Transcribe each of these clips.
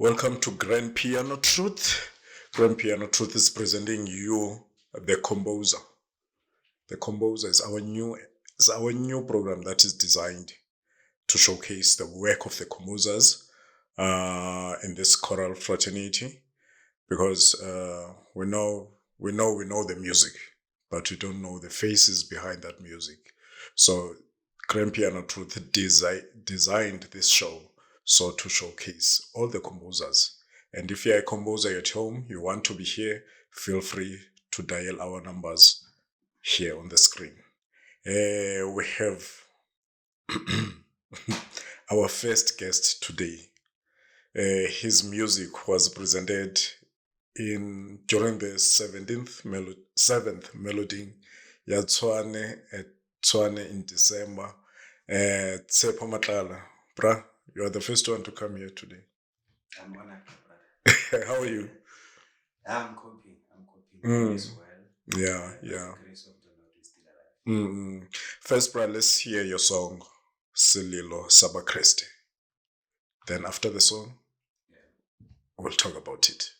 Welcome to Grand Piano Truth. Grand Piano Truth is presenting you the Composer. The Composer is our new program that is designed to showcase the work of the composers in this choral fraternity, because we know the music, but we don't know the faces behind that music. So Grand Piano Truth designed this show so to showcase all the composers. And if you're a composer at home, you want to be here, feel free to dial our numbers here on the screen. We have our first guest today. His music was presented during the 7th melody ya Tshwane at Tshwane in December. Tshepo Matlala, bruh, you are the first one to come here today. I'm honored, brother. How are you? I'm coping. All is well. Yeah. The grace of the Lord is still alive. First, bruh, let's hear your song, Sellelo Bakrista. Then after the song, we'll talk about it.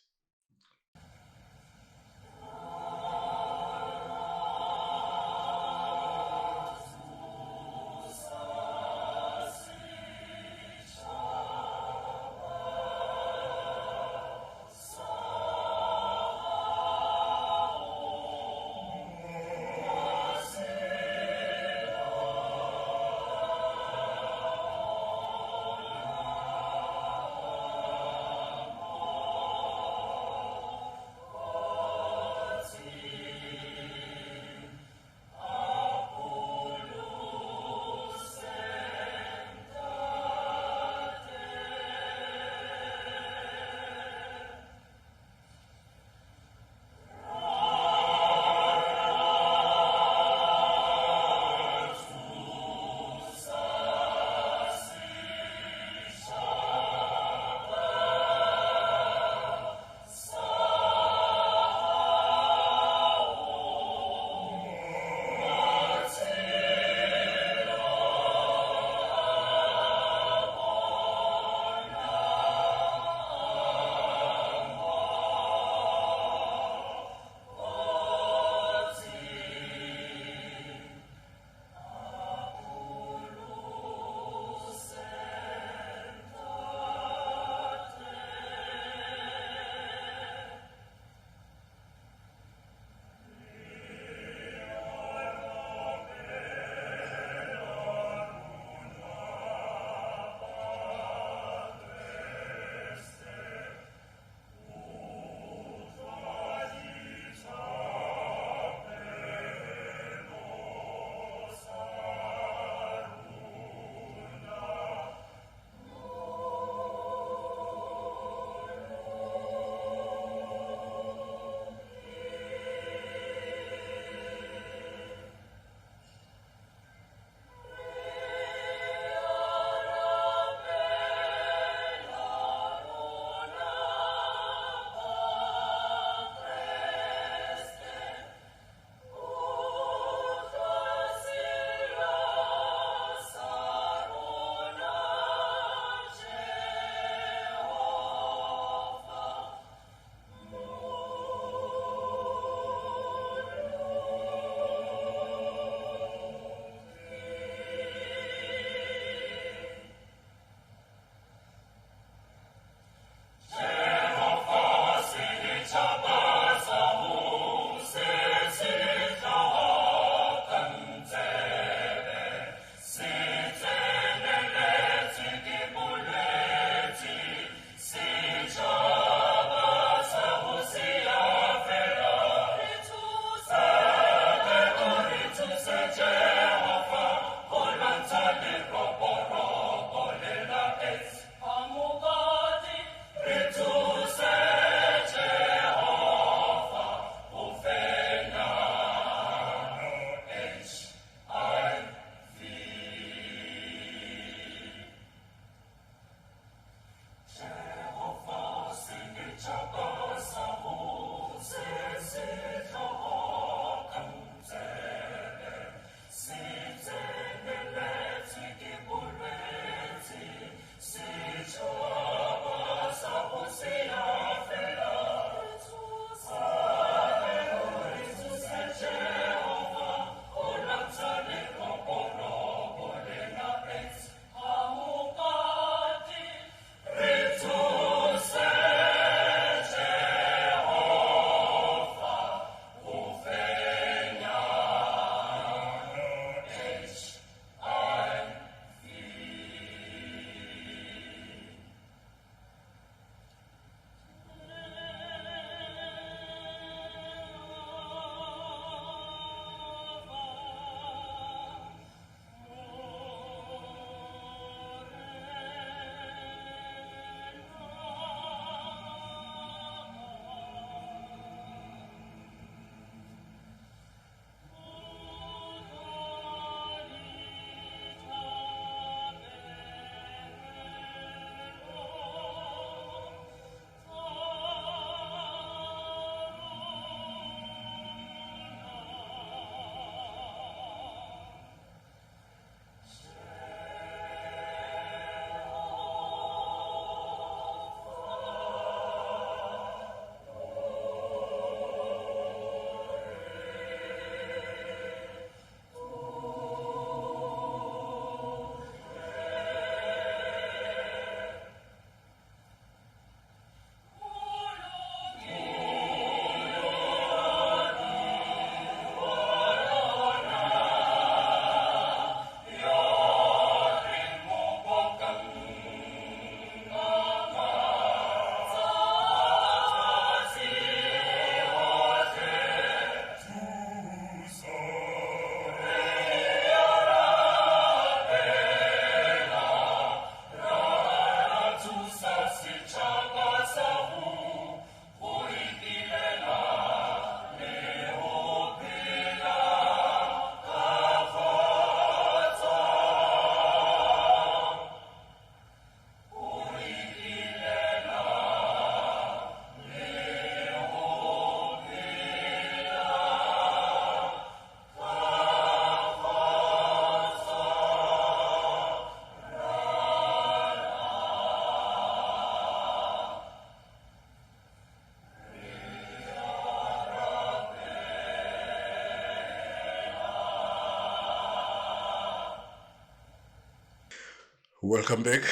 Welcome back.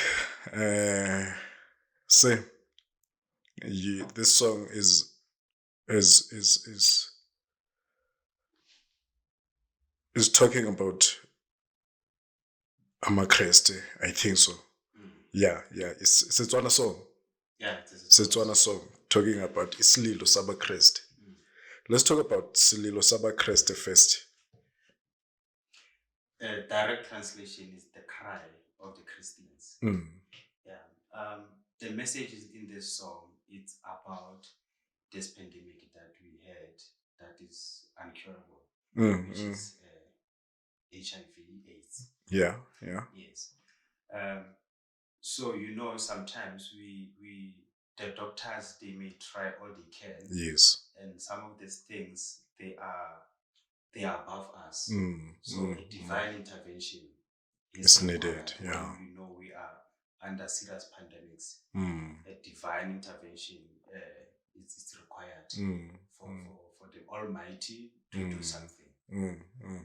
Say, this song is is is is talking about Amakreste. I think so. Yeah. It's a Tswana song. Yeah, It's a Tswana song talking about Sellelo Sabakreste. Let's talk about Sellelo Sabakreste first. Direct translation is the cry of the Christians. Yeah. The message is in this song. It's about this pandemic that we had that is uncurable, which is HIV/AIDS. Yeah. Yes. So sometimes the doctors, they may try all they can. Yes. And some of these things, they are above us. So a divine intervention is needed. Yeah. when we are under serious pandemics. A divine intervention is required for the Almighty to do something.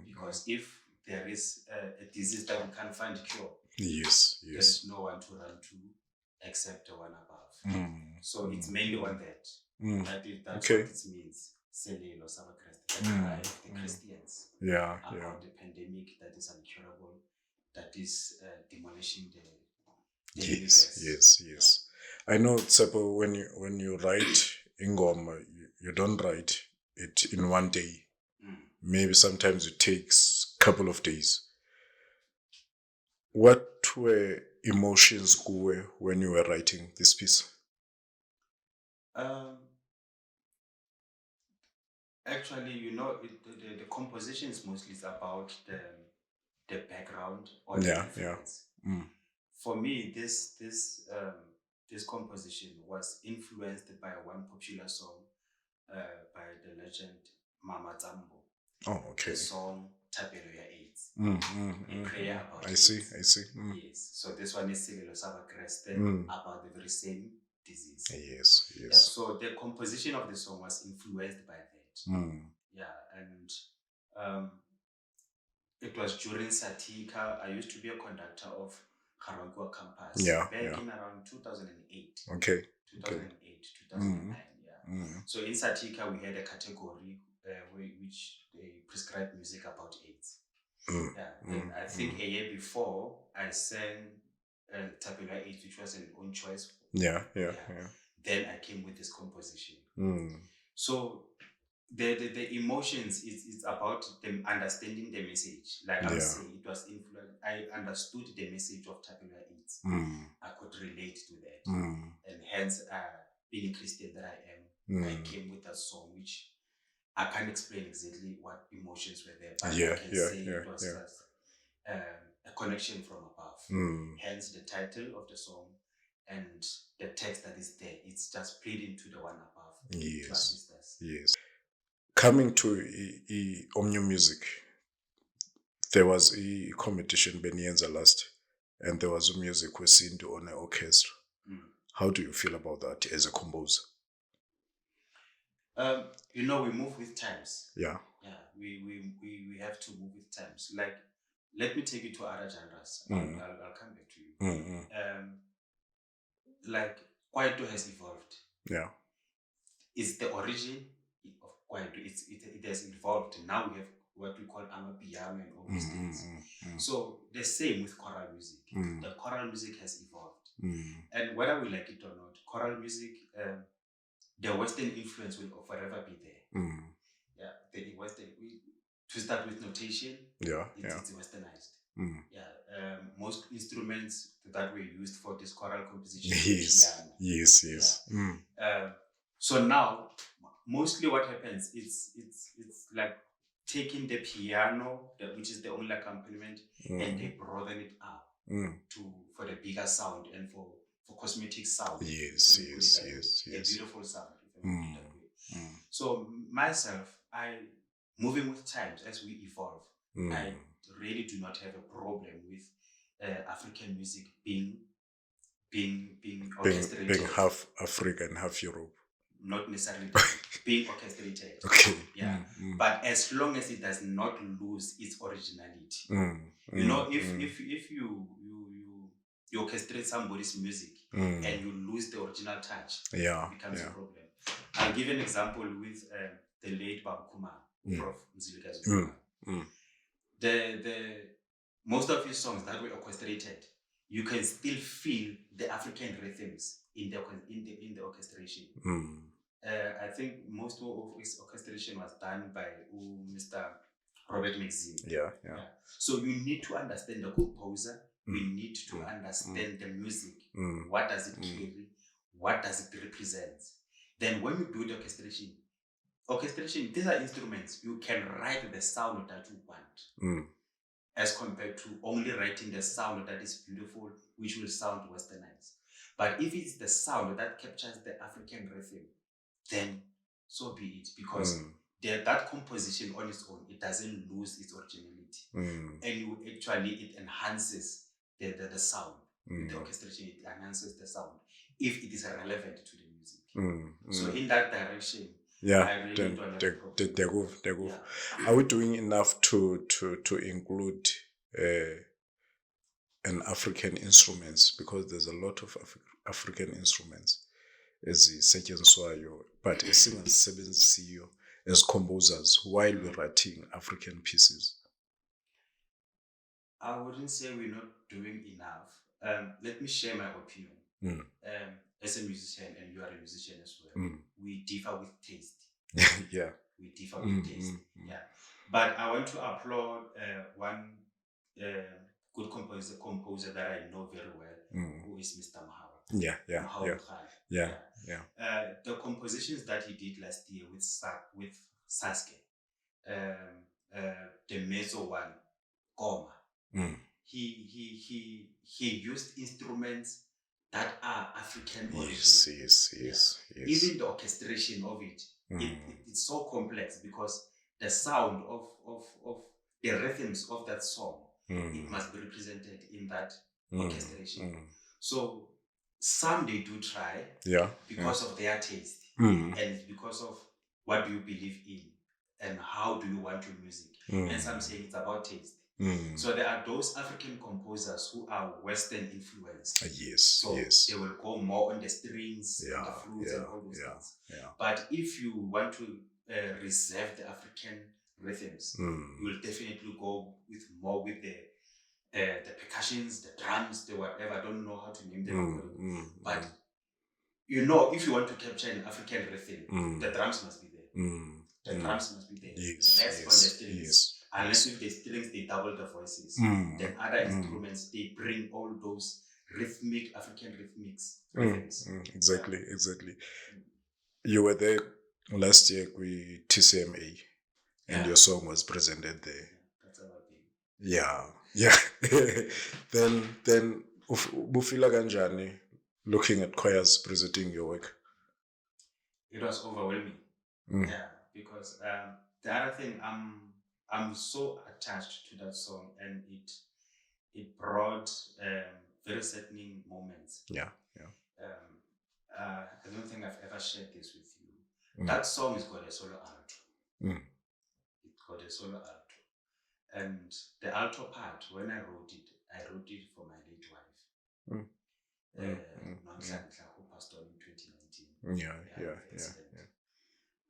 Because if there is a disease that we can't find a cure, there is no one to run to except the one above. So it's mainly on that. That's what it means. Sellelo Sabakreste, the cry of the Christians about the pandemic that is uncurable, that is demolishing the universe. Yes. I know, Tshepo, when you write ingoma, you don't write it in one day. Maybe sometimes it takes a couple of days. What were emotions when you were writing this piece? Actually, the composition is mostly about the background or the influence. For me, this composition was influenced by one popular song by the legend Mama Tambo. Oh, okay. The song Tapelo ya AIDS. A prayer about AIDS. I see. Yes. So this one is Sellelo Sabakreste about the very same disease. Yes. Yeah, so the composition of the song was influenced by that. Yeah, and it was during Satika. I used to be a conductor of Compser back in around 2008. Okay. 2008, 2009. Yeah. So in Satika, we had a category which they prescribed music about AIDS. Yeah. And I think a year before, I sang Tapela AIDS, which was an own choice. Yeah. Then I came with this composition. So the emotions is about them understanding the message. Like I'm saying, it was influenced. I understood the message of Tapela AIDS. I could relate to that, and hence, being a Christian that I am, I came with a song which I can't explain exactly what emotions were there, but I can say it was just a connection from above. Hence the title of the song and the text that is there. It's just pleading to the one above to assist us. Yes. Coming to Omnium Music, there was a competition Benienza last, and there was a music wesintu on an orchestra. How do you feel about that as a composer? We move with times. Yeah. We have to move with times. Like, let me take you to other genres. I'll come back to you. Like, Kwaito has evolved. Yeah. It's the origin of Kwaito. It has evolved. Now we have what we call amapiano and all these things. So the same with choral music. The choral music has evolved. And whether we like it or not, choral music, the Western influence will forever be there. Yeah, the Western. To start with notation, it's westernized. Most instruments that were used for this choral composition piano. Yes. So now, mostly what happens it's like taking the piano, which is the only accompaniment, and they broaden it up for the bigger sound and for cosmetic sound. Yes. A beautiful sound. If I put it that way. So myself, moving with times as we evolve, I really do not have a problem with African music being orchestrated. Being half African, half Europe. Not necessarily being orchestrated. Okay. Yeah. But as long as it does not lose its originality. If you you orchestrate somebody's music and you lose the original touch, Yeah. it becomes Yeah. a problem. I'll give an example with the late Babu Kumar, Prof. Mzilikazi Kumar. The most of his songs that were orchestrated, you can still feel the African rhythms in the orchestration. I think most of his orchestration was done by Mr. Robert Maxim. Yeah. So you need to understand the composer. You need to understand the music. What does it carry? What does it represent? Then when you do the orchestration, these are instruments. You can write the sound that you want, as compared to only writing the sound that is beautiful, which will sound westernized. But if it's the sound that captures the African rhythm, then so be it, because that composition on its own, it doesn't lose its originality. And it enhances the sound. With the orchestration, it enhances the sound if it is relevant to the music. So in that direction, I really don't have a problem. Are we doing enough to include an African instruments? Because there's a lot of African instruments ezisetshenziswayo but esingazisebenzisiyo as composers while we're writing African pieces. I wouldn't say we're not doing enough. Let me share my opinion. As a musician, and you are a musician as well, we differ with taste. Yeah. We differ with taste. Yeah. But I want to applaud one good composer that I know very well, who is Mr. Mahawa. The compositions that he did last year with Sasuke, the mezzo one, Goma. He used instruments that are African origin. Yes. Even the orchestration of it, it's so complex, because the sound of the rhythms of that song, it must be represented in that orchestration. So some they do try, because of their taste, and it's because of what do you believe in and how do you want your music. And some say it's about taste. So there are those African composers who are Western influenced. So they will go more on the strings and the flutes and all those things. But if you want to reserve the African rhythms, you will definitely go with the percussions, the drums, the whatever. I don't know how to name them. But if you want to capture an African rhythm, the drums must be there. The drums must be there. Less on the strings. Unless with the strings they double the voices. Then other instruments, they bring all those African rhythms. Exactly. You were there last year with TCMA, and your song was presented there. That's our thing. Yeah. Then bufila kanjani looking at choirs presenting your work? It was overwhelming. Yeah, because the other thing, I'm so attached to that song, and it brought very certain moments. I don't think I've ever shared this with you. That song has got a solo alto. It got a solo alto, and the alto part, when I wrote it for my late wife. Who passed on in 2019.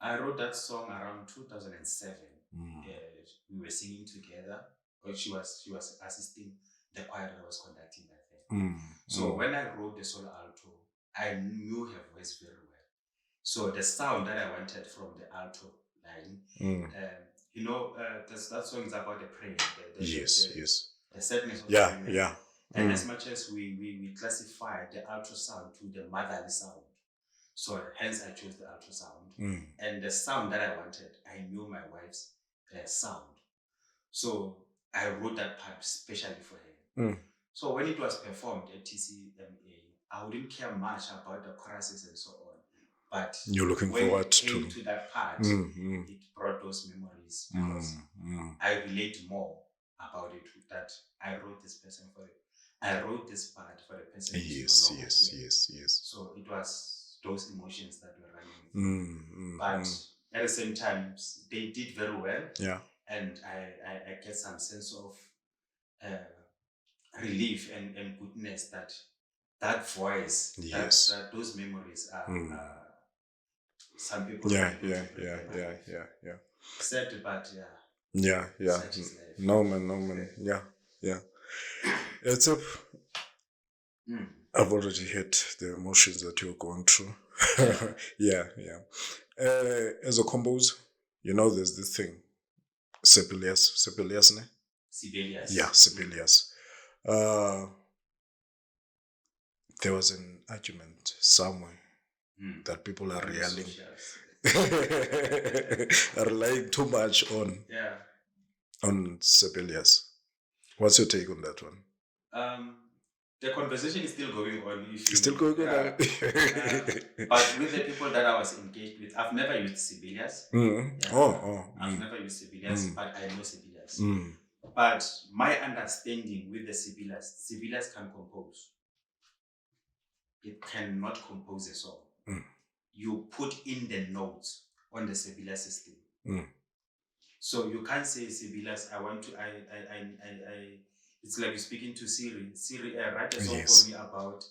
I wrote that song around 2007. We were singing together, or she was assisting the choir that I was conducting back then. So when I wrote the solo alto, I knew her voice very well. So the sound that I wanted from the alto line, that song is about the prayer. The sadness of the women. And as much as we classify the alto sound to the motherly sound, so hence I chose the alto sound. And the sound that I wanted, I knew my wife's sound. So I wrote that part especially for her. So when it was performed at TCMA, I wouldn't care much about the choruses and so on. But you're looking when forward it came to that part, it brought those memories, because I relate more about it, that I wrote this person for it. I wrote this part for the person who's no longer here. Yes. So it was those emotions that were running. But at the same time, they did very well. Yeah. And I get some sense of relief and goodness that voice, Yes. that those memories are, some people Yeah, are able yeah, to bring yeah, them yeah, alive. yeah, yeah. Sad, but Yeah, yeah. such is life. No man, no man. Yeah, yeah. It's a. Mm. I've already hit the emotions that you're going through. Yeah, yeah. As a composer, there's this thing, Sibelius, ne? Sibelius. Yeah, Sibelius. There was an argument somewhere that people are relying, are relying too much Yeah. on Sibelius. What's your take on that one? The conversation is still going on. If you Still going on? but with the people that I was engaged with, I've never used Sibelius. I've never used Sibelius, but I know Sibelius. But my understanding with the Sibelius can compose. It cannot compose a song. You put in the notes on the Sibelius system. So you can't say Sibelius, it's like you're speaking to Siri. Siri, write a song for me about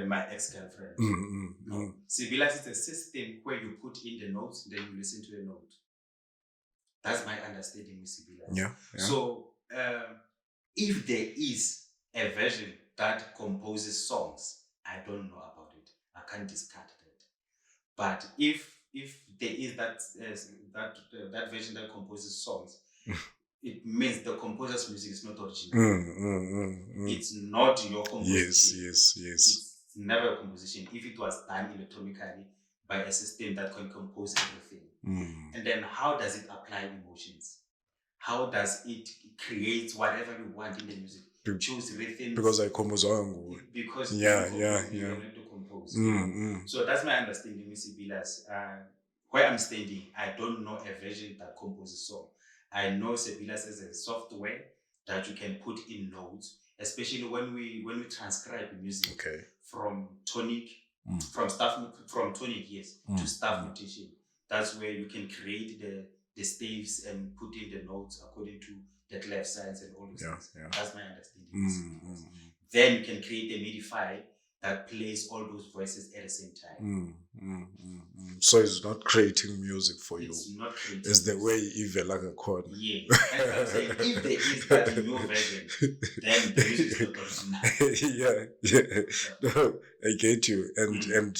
my ex-girlfriend. No. Sibelius is a system where you put in the notes, then you listen to a note. That's my understanding with Sibelius. Yeah. So if there is a version that composes songs, I don't know about it. I can't discard that. But if there is that version that composes songs, it means the composer's music is not original. It's not your composition. Yes. It's never a composition. If it was done electronically by a system that can compose everything, and then how does it apply emotions? How does it create whatever you want in the music? Choose rhythms. Because I compose on. Because you able to compose. So that's my understanding with Sibelius. Where I'm standing, I don't know a version that composes song. I know Sibelius as a software that you can put in notes, especially when we transcribe music from tonic, from tonic, yes, to staff notation. That's where you can create the staves and put in the notes according to the clef signs and all those things. That's my understanding. Then you can create a MIDI file that plays all those voices at the same time. So it's not creating music for you. It's not creating. It's the way Ivela chord. Yeah. That's what I'm saying. If there is that new version, then the music is not original. Yeah. No, I get you. And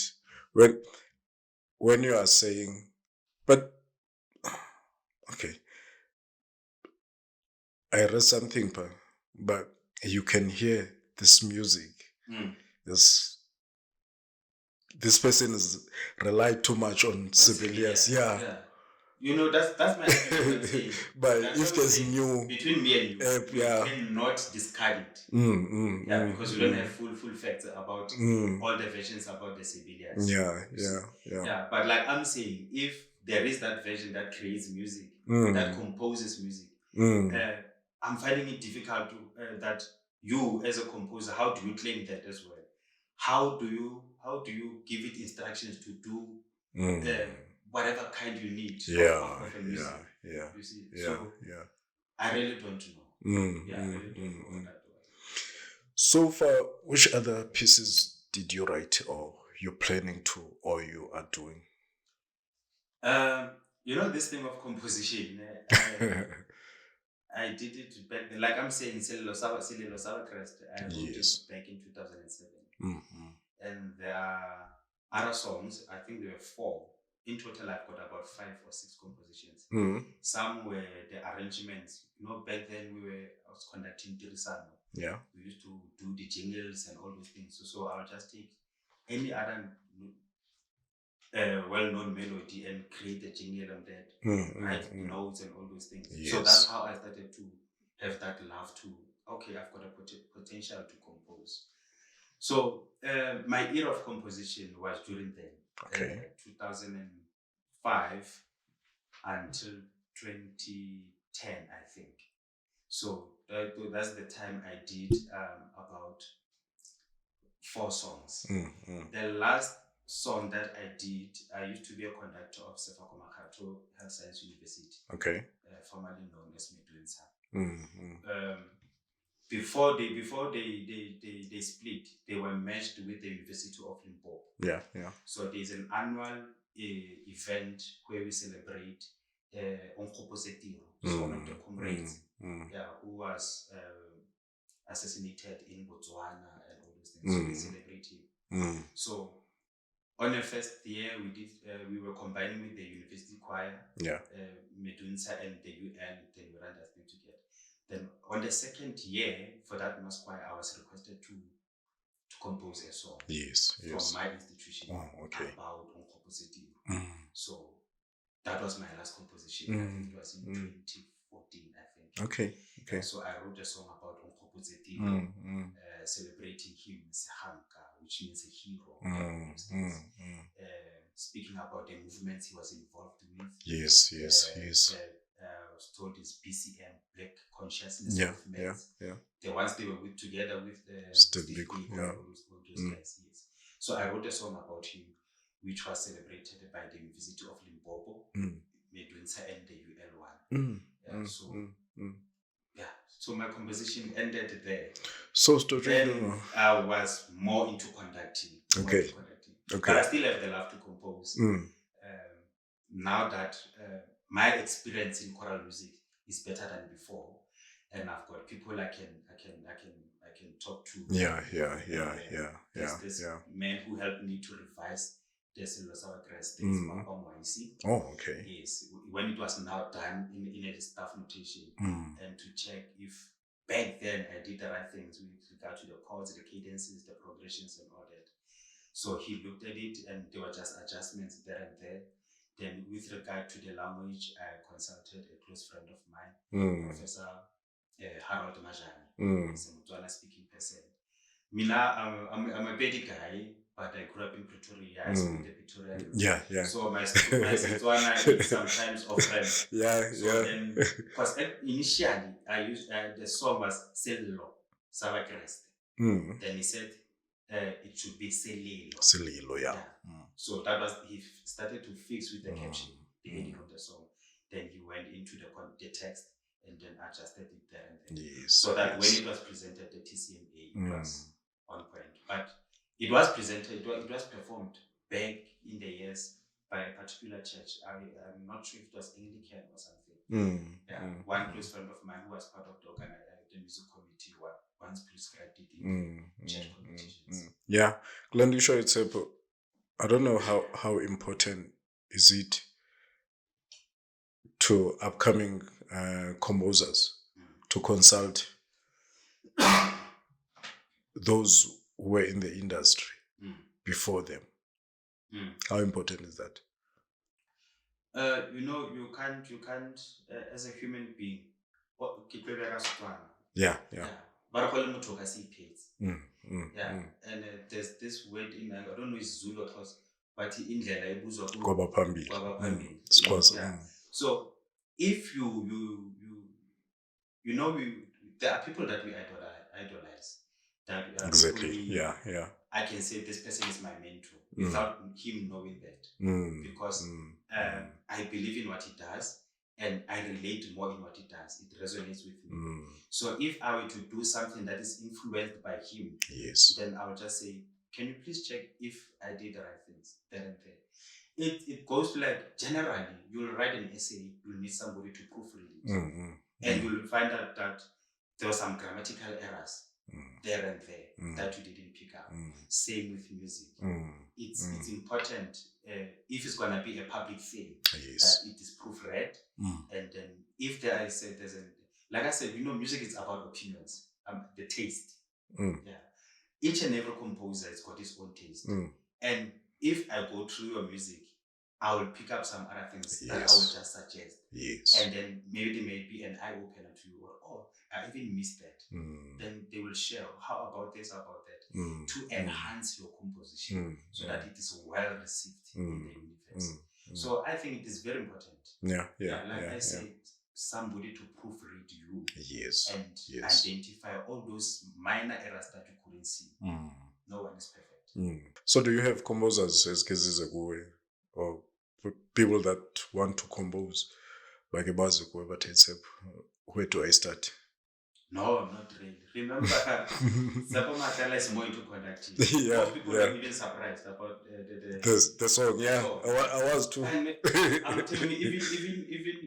when you are saying, but okay, I read something, but you can hear this music. This person is relied too much on Sibelius. Yeah. That's my saying. But if there's new between me and you, we cannot discard it. Because we don't have full facts about all the versions about the Sibelius. Yeah. But like I'm saying, if there is that version that creates music, that composes music, I'm finding it difficult to that you as a composer, how do you claim that as well? How do you give it instructions to do whatever kind you need of a music? You see? So I really don't know. I really don't know that way. So far, which other pieces did you write, or you're planning to, or you are doing? This thing of composition. I did it back then. Like I'm saying, Sellelo Bakrista, I wrote it back in 2007. And there are other songs, I think there were 4. In total, I've got about 5 or 6 compositions. Some were the arrangements. Back then I was conducting Tirisano. Yeah. We used to do the jingles and all those things. So I'll just take any other well-known melody and create a jingle on that, write notes and all those things. So that's how I started to have that love to, okay, I've got a potential to compose. So my era of composition was during then, 2005 until 2010, I think. So that's the time I did about 4 songs. The last song that I did, I used to be a conductor of Tshepo Matlala Health Science University, formerly known as Midlands. before they split, they were merged with the University of Limpopo. Yeah, yeah. So there's an annual event where we celebrate Onkgopo Setiro. So one of the comrades who was assassinated in Botswana and all those things. So we celebrate him. So on the first year, we were combining with the university choir, Medunsa and the UN, then we ran that thing together. Then on the second year, for that mass choir, I was requested to compose a song from my institution about Onkgopo Setiro. So that was my last composition. I think it was in 2014, I think. Okay. So I wrote a song about Onkgopo Setiro, celebrating him as a Hanka, which means a hero. Speaking about the movements he was involved with. Yes. I was told his BCM, Black Consciousness movements. The ones they were together with Steve Biko, all those guys. Yes. So I wrote a song about him, which was celebrated by the University of Limpopo, Medunsa and the UL1. So my composition ended there. So then I was more into conducting. Okay. But I still have the love to compose. Now that my experience in choral music is better than before, and I've got people I can talk to. There's this man who helped me to revise the Sellelo Peice. Oh, okay. Yes, when it was now done in a staff notation, and to check if back then I did the right things with regard to the chords, the cadences, the progressions, and all that. So he looked at it, and there were just adjustments there and there. Then, with regard to the language, I consulted a close friend of mine, Professor Harold Majani. He's a Motswana speaking person. I'm a Pedi guy, but I grew up in Pretoria. I speak the Pretoria. Yeah. So my Setswana is sometimes offhand. Then, because initially I used the song was Sellelo, Bakrista. Then he said it should be Sellelo. Yeah. So that was, he started to fix with the caption, the heading of the song. Then he went into the text and then adjusted it there and there. So that when it was presented at TCMA, it was on point. But it was presented, it was performed back in the years by a particular church. I'm not sure if it was Anglican or something. One close friend of mine who was part of the music committee once prescribed it in church competitions. Yeah, Glendisha, Tshepo, I don't know how important is it to upcoming composers to consult those who were in the industry before them. How important is that? You can't as a human being. Yeah. And there's this word in, I don't know if it's Zulu or Xhosa, but in Kwabaphambili. So if there are people that we idolize. That exactly. I can say this person is my mentor without him knowing that, because I believe in what he does and I relate more in what he does. It resonates with me. So if I were to do something that is influenced by him, then I would just say, can you please check if I did the right things there and there. It goes like, generally, you'll write an essay, you'll need somebody to proofread it. And you'll find out that there were some grammatical errors there and there that you didn't pick up. Same with music. It's important, if it's going to be a public thing, that it is proofread. And then if there's like I said, music is about opinions, the taste. Each and every composer has got his own taste. And if I go through your music, I will pick up some other things that I will just suggest. And then maybe they may be an eye-opener to you, or I even missed that. Then they will share, how about this, about that, to enhance your composition so that it is well received in the universe. So I think it is very important. I said, somebody to proofread you and identify all those minor errors that you couldn't see. No one is perfect. So do you have composers as cases ago, or people that want to compose? Where do I start? No, not really. Remember, Tshepo Matlala is more into conducting. Yeah, Most people yeah. are even surprised about The song, yeah. song. I was too. And I'm telling you, even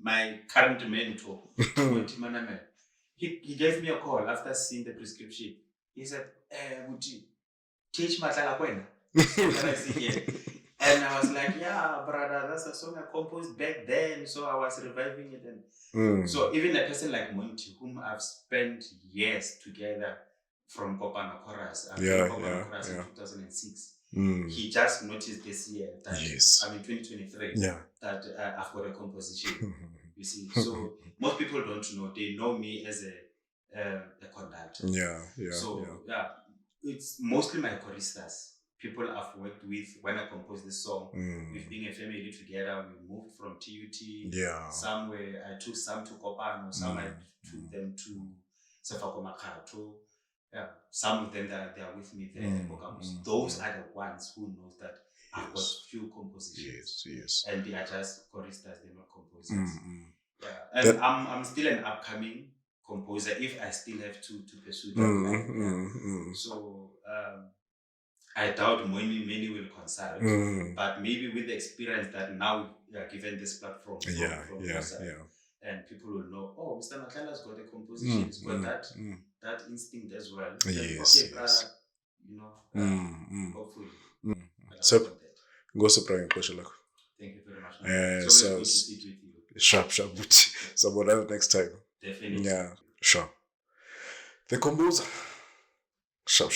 my current mentor, Monty Maname, he gave me a call after seeing the prescription. He said, Muti, teach Matlala Kwena. So can I see here? And I was like, yeah, brother, that's a song I composed back then. So I was reviving it. And so even a person like Monty, whom I've spent years together from Kopano Chorus, I've been Kopano Chorus in 2006. He just noticed this year that, 2023, that I've got a composition. You see, so most people don't know. They know me as a conductor. So it's mostly my choristas, people I've worked with when I composed this song. We've been a family together. We moved from TUT. Somewhere I took some to Kopano, some I took them to Sefako Makato. Yeah, some of them they are with me there at Bokamus. Those are the ones who knows that I've got few compositions. And they are just choristas, they're not composers. Yeah, and I'm still an upcoming composer if I still have to pursue that line. So I doubt many will consult, but maybe with the experience that now we are given this platform from your side, and people will know, oh, Mr. Matlala's got a composition, he's got that instinct as well. Then, okay, brother, you know, hopefully. So, go surprise question. Thank you very much. So good to sit with you. Sharp. Someone next time. Definitely. Yeah, sure. The composer. Sharp.